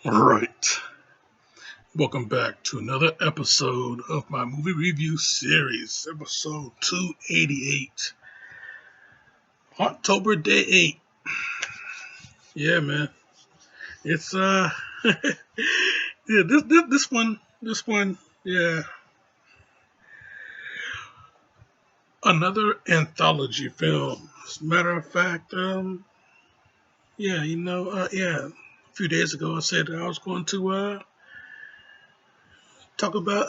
All right. Welcome back to another episode of my movie review series, episode 288. October day 8. Yeah, man. It's yeah, this one, yeah. Another anthology film. As a matter of fact, yeah, yeah. A few days ago I said I was going to talk about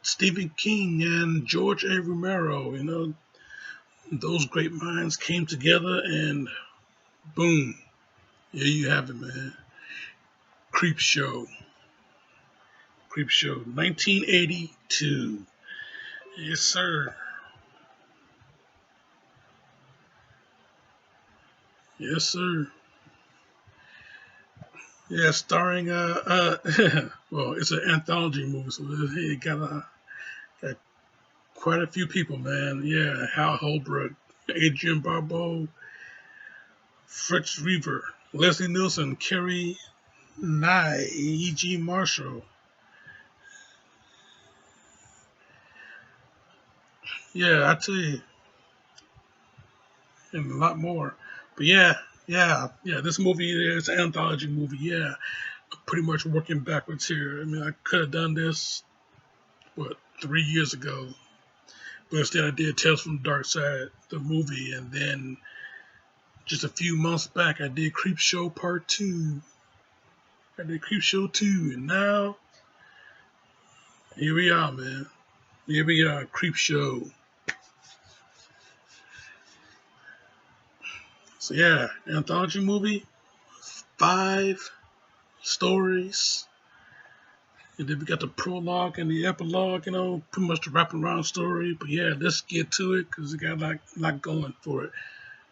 Stephen King and George A. Romero, those great minds came together and boom, here you have it, man. Creepshow. Creepshow, 1982. Yes, sir. Yes, sir. Yeah, starring, well, it's an anthology movie, so it got quite a few people, man. Yeah, Hal Holbrook, Adrian Barbeau, Fritz Reaver, Leslie Nielsen, Kerry Nye, E.G. Marshall. Yeah, I tell you, and a lot more. But yeah. This movie is an anthology movie. Yeah, pretty much working backwards here. I mean, I could have done this 3 years ago, but instead I did Tales from the Dark Side, the movie, and then just a few months back I did Creepshow Part Two. I did Creepshow 2, and now here we are, man. Here we are, Creepshow. So yeah, anthology movie, 5 stories. And then we got the prologue and the epilogue, pretty much the wrapping around story. But yeah, let's get to it because we got a lot going for it.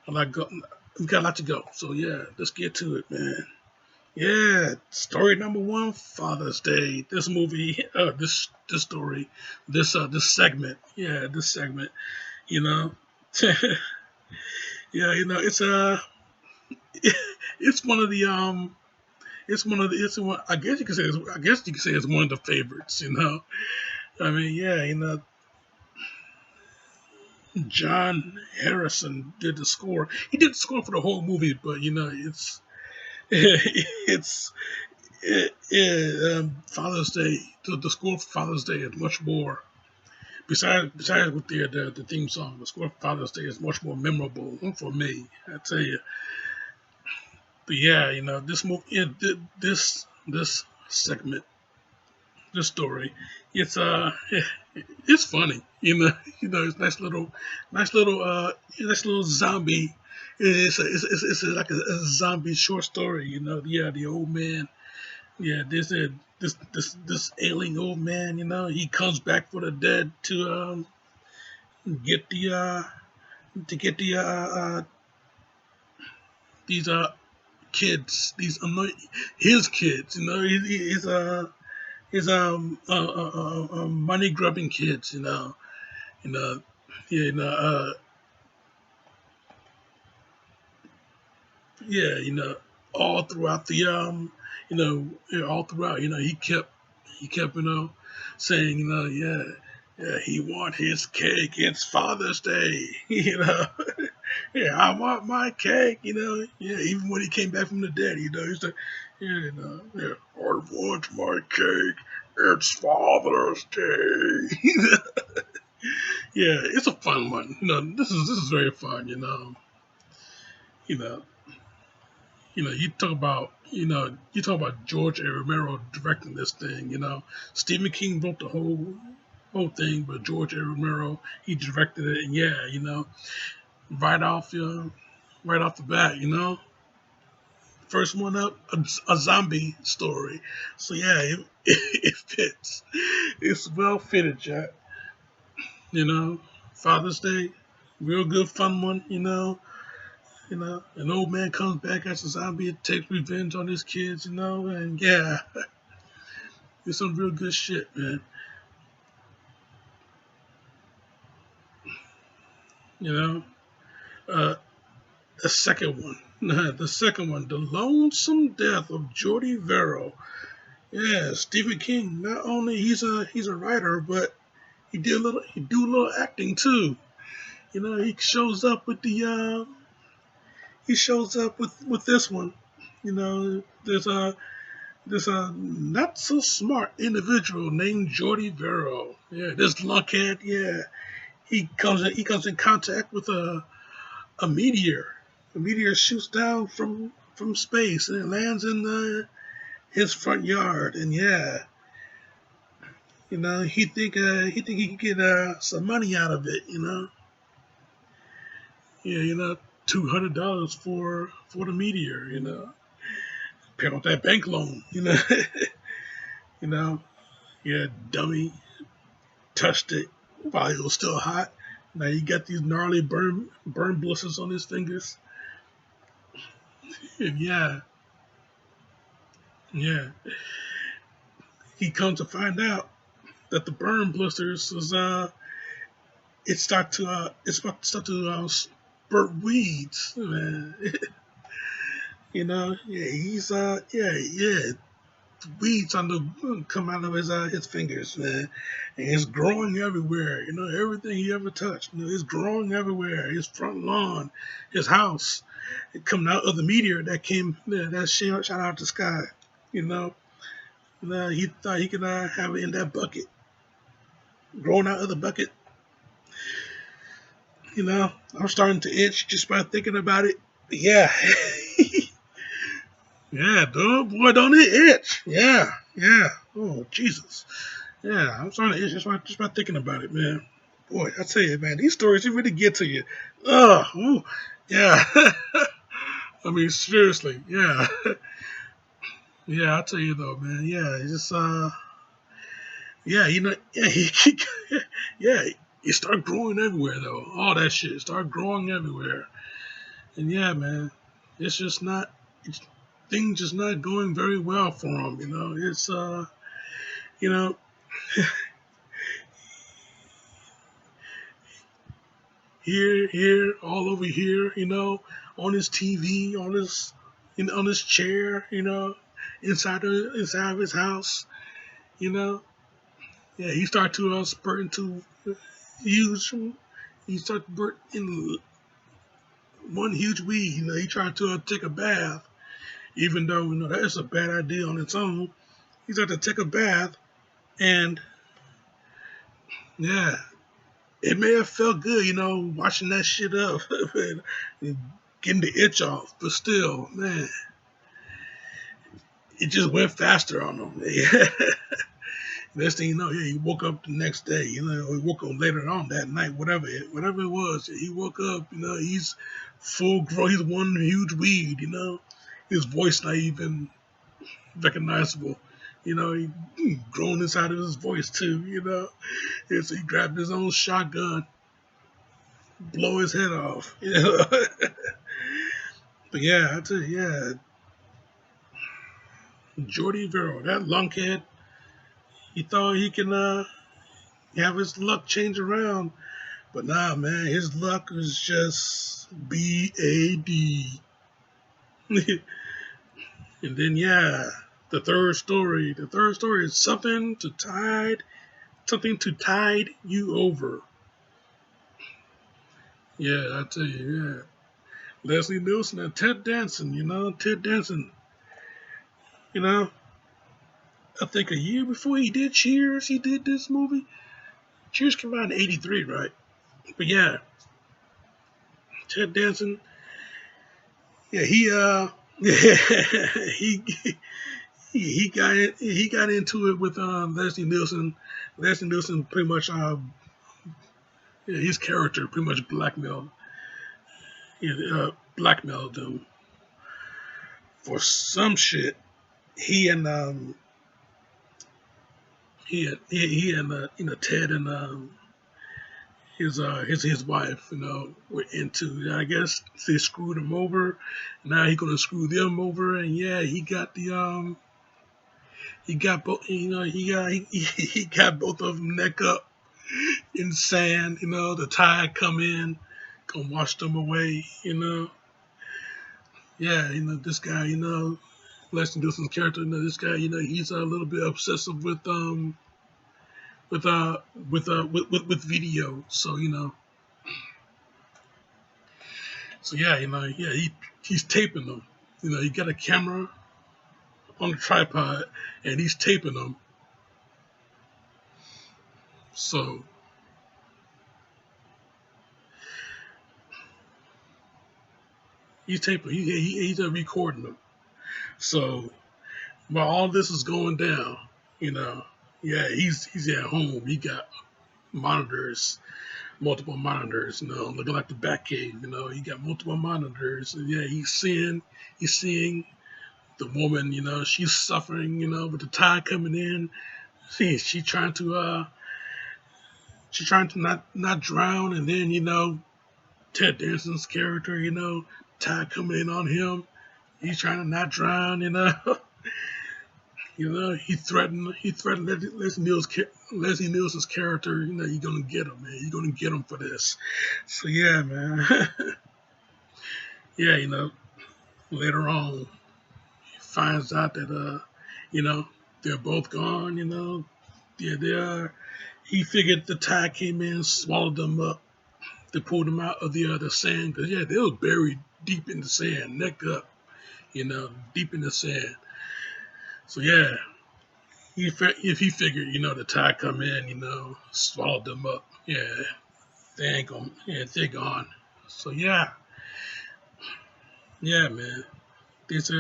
We got a lot to go. So yeah, let's get to it, man. Yeah, story number one, Father's Day. This movie, this story, this segment. Yeah, this segment. You know, yeah, it's one of the it's one. I guess you could say it's one of the favorites. I mean, yeah, John Harrison did the score. He did the score for the whole movie, but it's Father's Day. The score for Father's Day is much more. Besides with the theme song, the score for Father's Day is much more memorable for me. I tell you. But yeah, this movie, this segment, this story, it's it's funny. It's nice little zombie. It's like a zombie short story. Yeah, the old man. Yeah, this ailing old man. He comes back for the dead get the uh to get these kids, his kids. His money grubbing kids. You know, yeah, yeah, all throughout all throughout, he kept, saying, yeah, he want his cake. It's Father's Day, yeah, I want my cake, yeah, even when he came back from the dead, he's like, yeah, I want my cake. It's Father's Day. Yeah, it's a fun one. This is very fun. You know, you talk about George A. Romero directing this thing. Stephen King wrote the whole thing, but George A. Romero he directed it, and yeah, right off right off the bat, first one up, a zombie story. So yeah, it fits. It's well fitted, Jack. You know, Father's Day, real good fun one. An old man comes back as a zombie and takes revenge on his kids, and yeah, it's some real good shit, man. You know, uh, The second one. The second one, The Lonesome Death of Jordy Verrill. Yeah, Stephen King. Not only he's a writer, but he do a little acting too. He shows up with this one. There's a not so smart individual named Jordy Verrill. Yeah, this lunkhead. Yeah, he comes in contact with a meteor. A meteor shoots down from space and it lands in his front yard. And yeah, he think he can get some money out of it. Yeah, $200 for the meteor. Pay off that bank loan. you know, yeah, dummy touched it while it was still hot. Now you got these gnarly burn blisters on his fingers. And yeah, yeah, he comes to find out that the burn blisters is it's about to start to spurt weeds, man. Yeah, yeah, weeds on the come out of his fingers, man, and it's growing everywhere. Everything he ever touched, it's growing everywhere. His front lawn, his house, it coming out of the meteor that shot out the sky. You know, he thought he could have it in that bucket, growing out of the bucket. I'm starting to itch just by thinking about it. Yeah. Yeah, boy, don't it itch? Yeah, yeah. Oh, Jesus. Yeah, I'm starting to itch just by thinking about it, man. Boy, I tell you, man, these stories, they really get to you. Ooh, yeah. I mean, seriously, yeah. Yeah, I tell you though, man, yeah, it's just, yeah, yeah, yeah, you start growing everywhere though. All that shit start growing everywhere. And yeah, man, it's just not, it's, things just not going very well for him. It's you know, here, all over here. On his TV, on his chair. Inside of his house. You know, yeah, he started to spurt into huge. He started to burn in one huge weed. He tried to take a bath, even though that is a bad idea on its own. He started to take a bath, and yeah, it may have felt good, watching that shit up and getting the itch off, but still, man, it just went faster on him. Next thing you know, yeah, he woke up the next day, or he woke up later on that night, whatever it was. He woke up, he's full grown, he's one huge weed, his voice not even recognizable. He grown inside of his voice too, And so he grabbed his own shotgun, blow his head off. But yeah, I tell you, yeah, Jordy Verrill, that lunkhead, he thought he can have his luck change around, but nah, man, his luck is just BAD. And then yeah, the third story is something to tide you over. Yeah, I tell you, yeah. Leslie Nielsen and Ted Danson, Ted Danson, you know, I think a year before he did Cheers, he did this movie. Cheers came out in '83, right? But yeah, Ted Danson, yeah, he he got into it with Leslie Nielsen. Leslie Nielsen pretty much yeah, his character pretty much blackmailed him for some shit. He and Ted and his wife, were into. I guess they screwed him over. Now he gonna screw them over, and yeah, he got both. He got both of them neck up in sand. The tide come in, gonna wash them away. Yeah, this guy, Leslie Nielsen's character, this guy, he's a little bit obsessive with uh with video. So yeah, yeah, he's taping them. He got a camera on a tripod and he's taping them. So he's taping, he's recording them. So while all this is going down, you know, yeah, he's at home. He got monitors, multiple monitors, looking like the Batcave. He got multiple monitors, and yeah, he's seeing the woman. She's suffering. With the tide coming in, she trying to not drown, and then Ted Danson's character, tide coming in on him. He's trying to not drown. He threatened Leslie Nielsen's character. You're gonna get him, man. You're gonna get him for this. So yeah, man. Yeah, later on, he finds out that you know, they're both gone. Yeah, they are. He figured the tide came in, swallowed them up. They pulled them out of the sand because yeah, they were buried deep in the sand, neck up. Deep in the sand. So yeah, if he figured, the tide come in, swallowed them up. Yeah, they ain't gonna. Yeah, they're gone. So yeah, yeah, man. These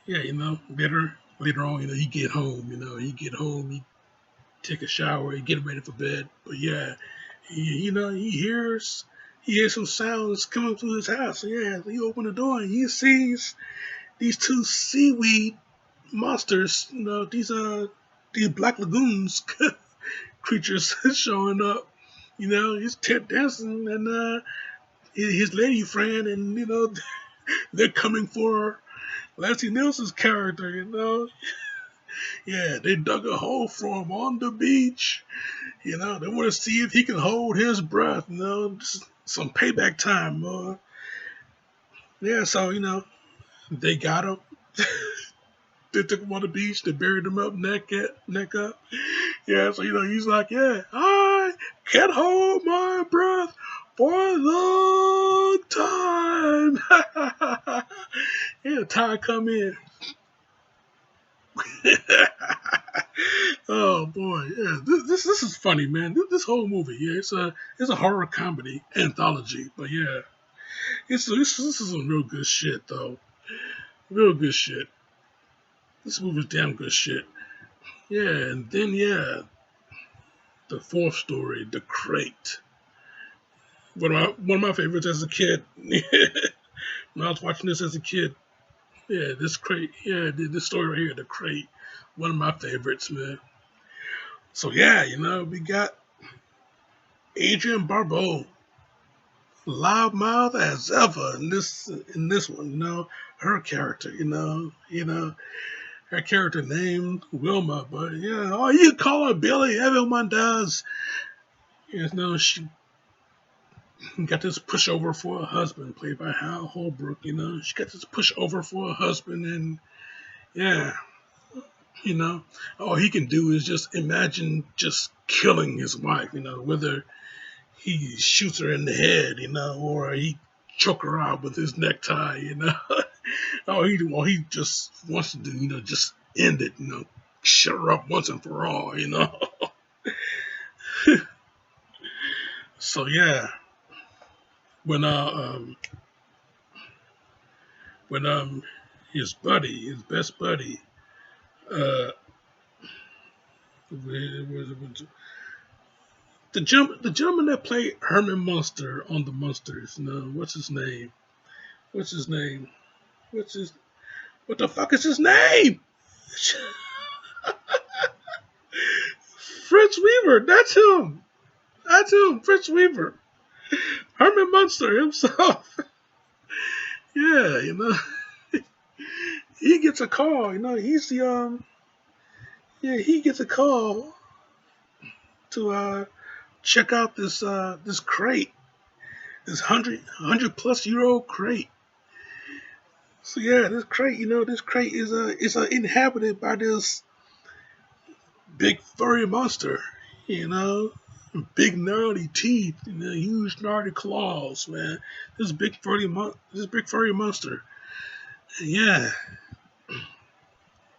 yeah, later on, he get home, he take a shower, he get ready for bed. But yeah, he hears some sounds coming through his house. So yeah, he opened the door and he sees these two seaweed monsters. These black lagoons creatures showing up. He's Ted Danson and his lady friend, and they're coming for Leslie Nielsen's character. Yeah, they dug a hole for him on the beach. They want to see if he can hold his breath. Just some payback time. Yeah, so they got him. They took him on the beach. They buried him up, neck up. Yeah, so he's like, yeah, I can't hold my breath for a long time. Yeah, Ty come in. Oh boy, yeah, this is funny, man. This whole movie, yeah, it's a horror comedy anthology, but yeah, this is some real good shit though, real good shit. This movie's damn good shit. Yeah, and then yeah, the fourth story, The Crate. One of my favorites as a kid. When I was watching this as a kid, yeah, this crate, yeah, this story right here, The Crate, one of my favorites, man. So yeah, we got Adrienne Barbeau, loudmouth as ever in this one. Her character, her character named Wilma, but yeah, oh, you call her Billy, everyone does. She got this pushover for a husband, played by Hal Holbrook. She got this pushover for a husband, and yeah, all he can do is just imagine just killing his wife. Whether he shoots her in the head, or he choke her out with his necktie. All he just wants to do, just end it. Shut her up once and for all. So yeah, when when his buddy, his best buddy, uh, the gentleman that played Herman Munster on the Munsters, what's his name? What's his name? What's his what the fuck is his name? Fritz Weaver, that's him. That's him, Fritz Weaver. Herman Munster himself. Yeah, he gets a call. He's the yeah, he gets a call to check out this crate. this 100 plus year old crate. So yeah, this crate, this crate is inhabited by this big furry monster, you know, big gnarly teeth, huge gnarly claws, man. This big furry monster, yeah,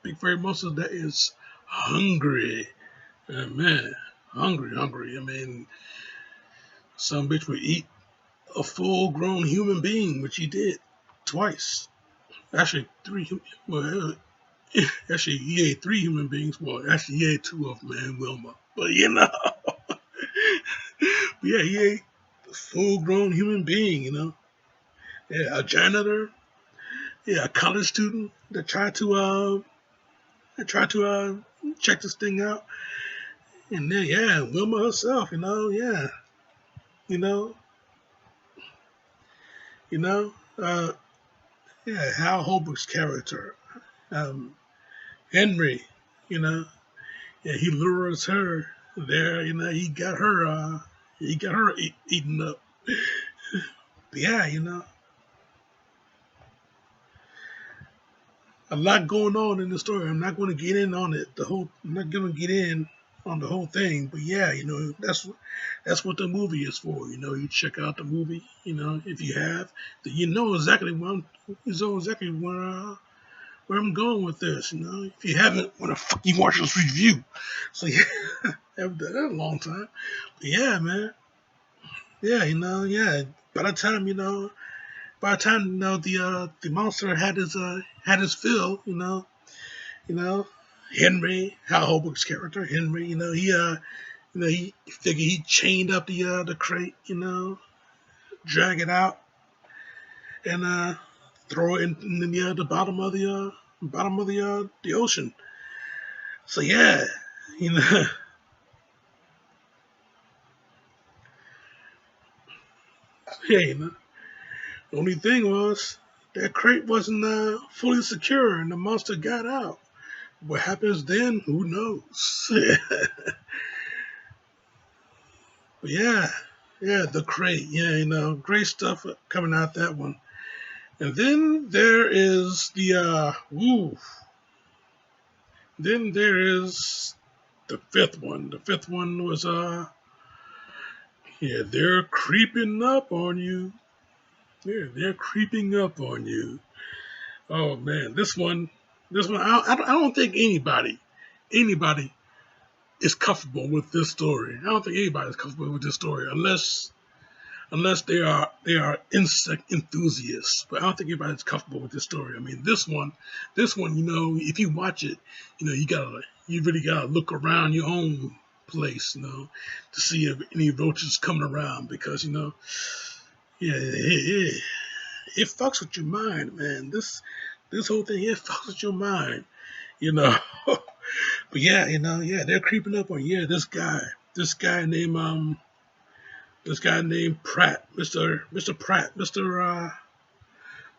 big furry monster that is hungry, man, hungry. I mean, some bitch would eat a full-grown human being, which he did twice. Actually, three. Well, actually, he ate three human beings. Well, actually, he ate two of them, man, Wilma. But yeah, he ate a full-grown human being. Yeah, a janitor. Yeah, a college student that tried to check this thing out, and then yeah, Wilma herself. You know, you know. Yeah, Hal Holbrook's character, um, Henry. You know, yeah, he lures her there. He got her eaten up. But yeah, a lot going on in the story. I'm not going to get in on it. I'm not going to get in on the whole thing. But yeah, that's what the movie is for. You check out the movie. If you have, then you know exactly where I'm going with this. If you haven't, when the fuck you watch this review? So yeah, I've done that a long time. But yeah, man. Yeah, yeah. By the time the monster had his fill, you know, Henry, Hal Holbrook's character, Henry, he figured he chained up the crate, drag it out and throw it in the bottom of the ocean. So yeah, you know, yeah, the only thing was that crate wasn't fully secure, and the monster got out. What happens then? Who knows? But yeah, the crate. Yeah, great stuff coming out that one. And then there is then there is the fifth one. The fifth one was yeah, they're creeping up on you. Yeah, they're creeping up on you. Oh man, this one, I don't think anybody is comfortable with this story. I don't think anybody is comfortable with this story unless they are insect enthusiasts. But I don't think anybody's comfortable with this story. I mean, this one, if you watch it, you really gotta look around your own place, to see if any roaches coming around because yeah, it fucks with your mind, man. This whole thing here fucks with your mind, you know. But yeah, yeah, they're creeping up on this guy named Pratt, Mr. Pratt,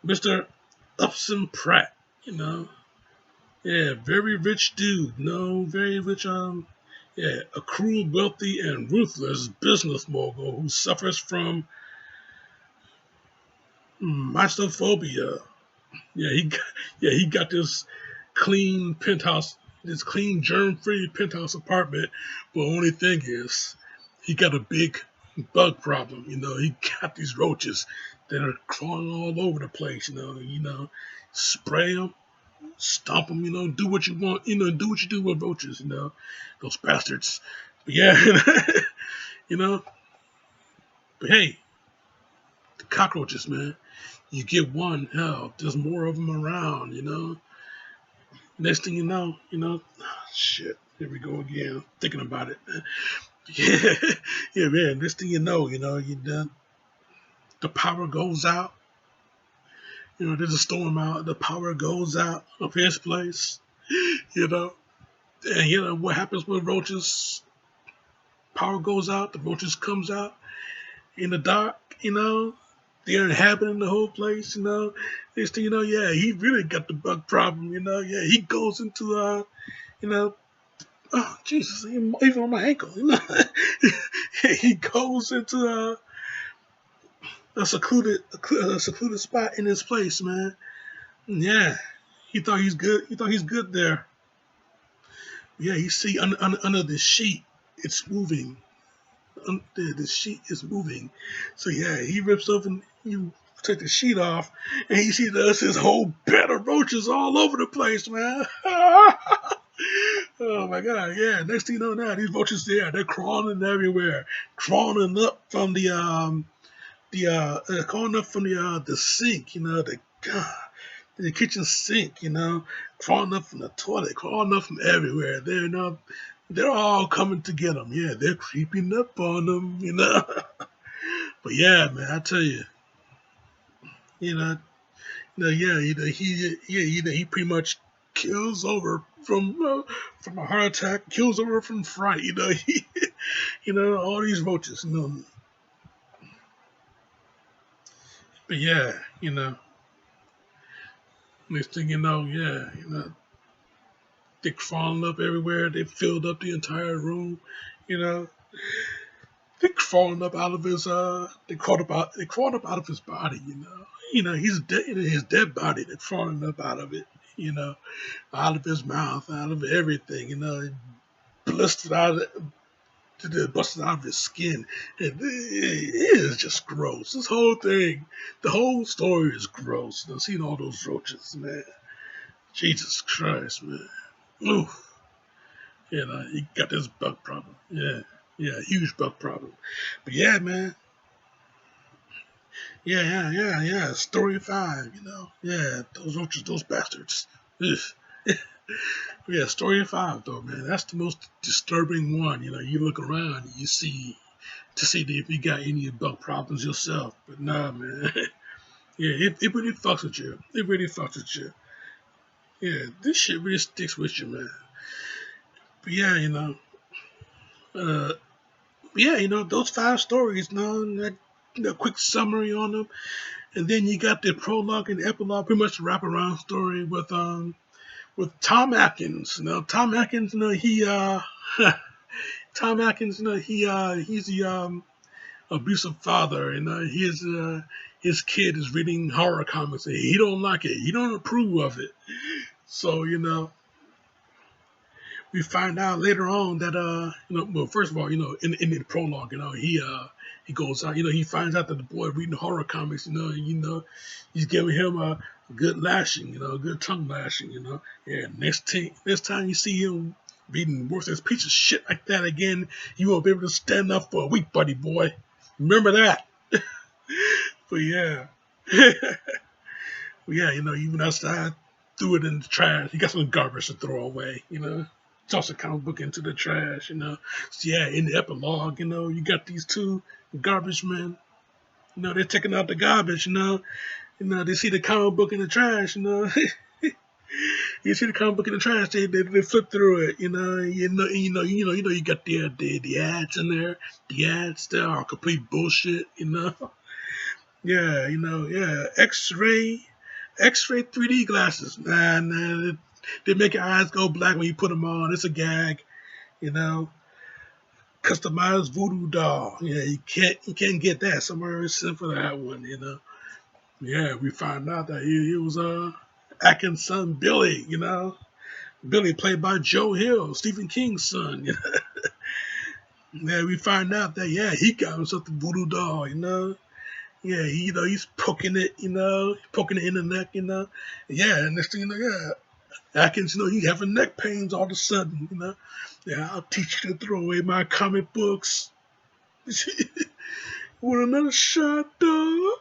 Mr. Upson Pratt, you know. Yeah, very rich dude, very rich, yeah, a cruel, wealthy, and ruthless business mogul who suffers from mystophobia. Yeah, he got this clean penthouse, this clean germ-free penthouse apartment. But only thing is, he got a big bug problem. He got these roaches that are crawling all over the place. Spray them, stomp them. Do what you want. Do what you do with roaches. Those bastards. But yeah, you know. But hey, the cockroaches, man. You get one, hell, there's more of them around. Next thing shit. Here we go again. Thinking about it. Yeah, yeah, man. Next thing you done. The power goes out. There's a storm out. The power goes out of his place. You know, and what happens with roaches? Power goes out. The roaches comes out in the dark. They're inhabiting the whole place. Next thing yeah, he really got the bug problem. Yeah, he goes into you know, oh Jesus, even on my ankle. He goes into a secluded spot in his place, man. Yeah, he thought he's good. He thought he's good there. Yeah, you see under the sheet, it's moving. The sheet is moving. So yeah, he rips open. You take the sheet off, and he sees us his whole bed of roaches all over the place, man. Oh my god, yeah. Next thing you know now, these roaches there, they're crawling everywhere. Crawling up from crawling up from the sink, the kitchen sink, crawling up from the toilet, crawling up from everywhere. They're all coming to get them. Yeah, they're creeping up on them. But yeah, man, I tell you, you know, yeah, he pretty much kills over from a heart attack, kills over from fright. All these roaches. But yeah, next thing you know, yeah, they crawling up everywhere. They filled up the entire room. You know, they crawling up out of his they crawled up out of his body. He's dead. His dead body. They're crawling up out of it. You know, out of his mouth, out of everything. Blistered out busted out of his skin. It is just gross. This whole thing, the whole story is gross. Seeing all those roaches, man. Jesus Christ, man. Oof. He got this bug problem. Yeah, yeah, huge bug problem. But yeah, man. Yeah. Story 5, Yeah, those roaches, those bastards. Ugh. Yeah, story 5 though, man. That's the most disturbing one. You look around, you see to see if you got any bug problems yourself. But nah, man. Yeah, it really fucks with you. It really fucks with you. Yeah, this shit really sticks with you, man. But yeah, uh, those 5 stories, that quick summary on them, and then you got the prologue and epilogue, pretty much a wraparound story with Tom Atkins. Tom Atkins, he Tom Atkins, he's the abusive father, and his kid is reading horror comics, and he don't like it. He don't approve of it. So we find out later on that well, first of all, in the prologue, he goes out, he finds out that the boy reading horror comics, he's giving him a good lashing, a good tongue lashing. Yeah, next time you see him reading worthless piece of shit like that again, you won't be able to stand up for a week, buddy boy. Remember that. But yeah. Yeah, even outside, threw it in the trash. He got some garbage to throw away, Toss a comic book into the trash. So yeah, in the epilogue, you got these 2 garbage men. They're taking out the garbage, they see the comic book in the trash, You see the comic book in the trash, they flip through it, you got the ads in there. The ads there are complete bullshit. Yeah, yeah. X-ray 3D glasses. Nah, they make your eyes go black when you put them on. It's a gag, you know. Customized voodoo doll. Yeah, you can't get that somewhere except for that one. Yeah, we find out that he was Atkins' son Billy. Billy played by Joe Hill, Stephen King's son. Yeah, we find out that he got himself the voodoo doll. Yeah, he's poking it, poking it in the neck. Yeah, and next thing you know, Atkins, he having neck pains all of a sudden. Yeah, I'll teach you to throw away my comic books. Want another shot, though?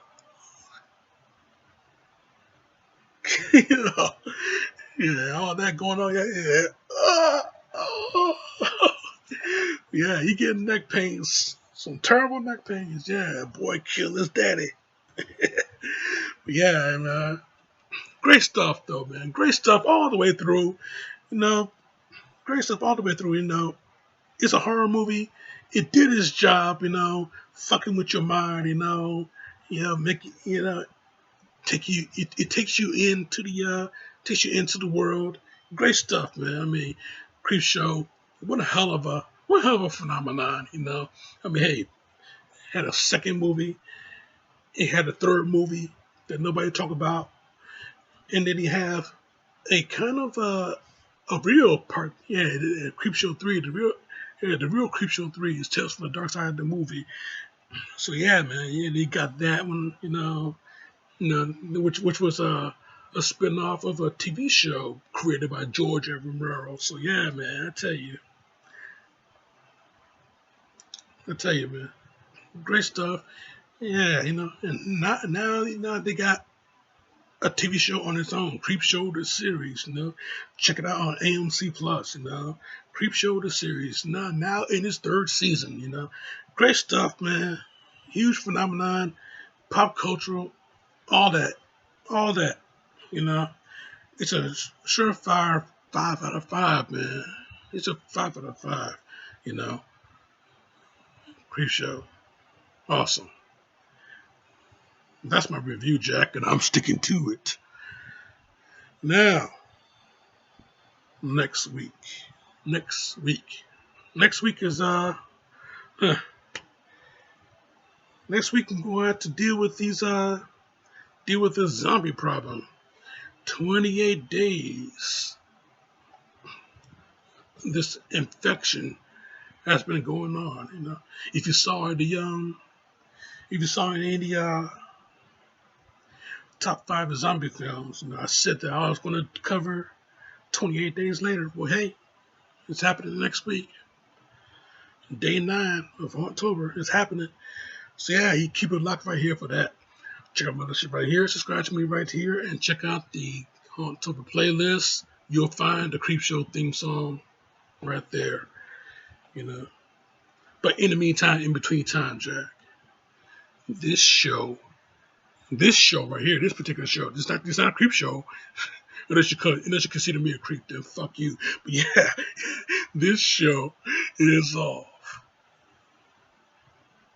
you know, yeah, all that going on. Yeah. Yeah, he getting neck pains. Some terrible neck pains. Yeah, boy killed his daddy. Yeah, man. Great stuff, though, man. Great stuff all the way through. You know, Great stuff all the way through. It's a horror movie. It did its job. Fucking with your mind. Make take you. It takes you into the world. Great stuff, man. I mean, Creepshow. What a hell of a phenomenon. Hey, had a second movie. It had a third movie that nobody talked about, and then he have a kind of a real part. Yeah, Creepshow 3, the real Creepshow 3 is Tales from the Dark Side of the movie. So yeah, man, yeah, they got that one, which was a spin-off of a TV show created by George and Romero. So yeah, man, I tell you, man, great stuff. Yeah, and now they got a TV show on its own, Creepshow the series. Check it out on AMC Plus. Creepshow the series. Now in its third season. Great stuff, man. Huge phenomenon, pop cultural, all that, all that. You know, it's a surefire 5 out of 5, man. It's a 5 out of 5. You know, Creepshow, awesome. That's my review, Jack, and I'm sticking to it. Now, next week. Next week. Next week is huh, next week I'm going to have to deal with this zombie problem. 28 days. This infection has been going on. If you saw any of the top 5 zombie films, I said that I was going to cover 28 days later. Well, hey, it's happening next week. Day 9 of October is happening. So yeah, you keep it locked right here for that. Check out my other shit right here. Subscribe to me right here, and check out the October playlist. You'll find the Creepshow theme song right there. But in the meantime, in between time, Jack, this show right here, this particular show, it's not a creep show. Unless you consider me a creep, then fuck you. But yeah, this show is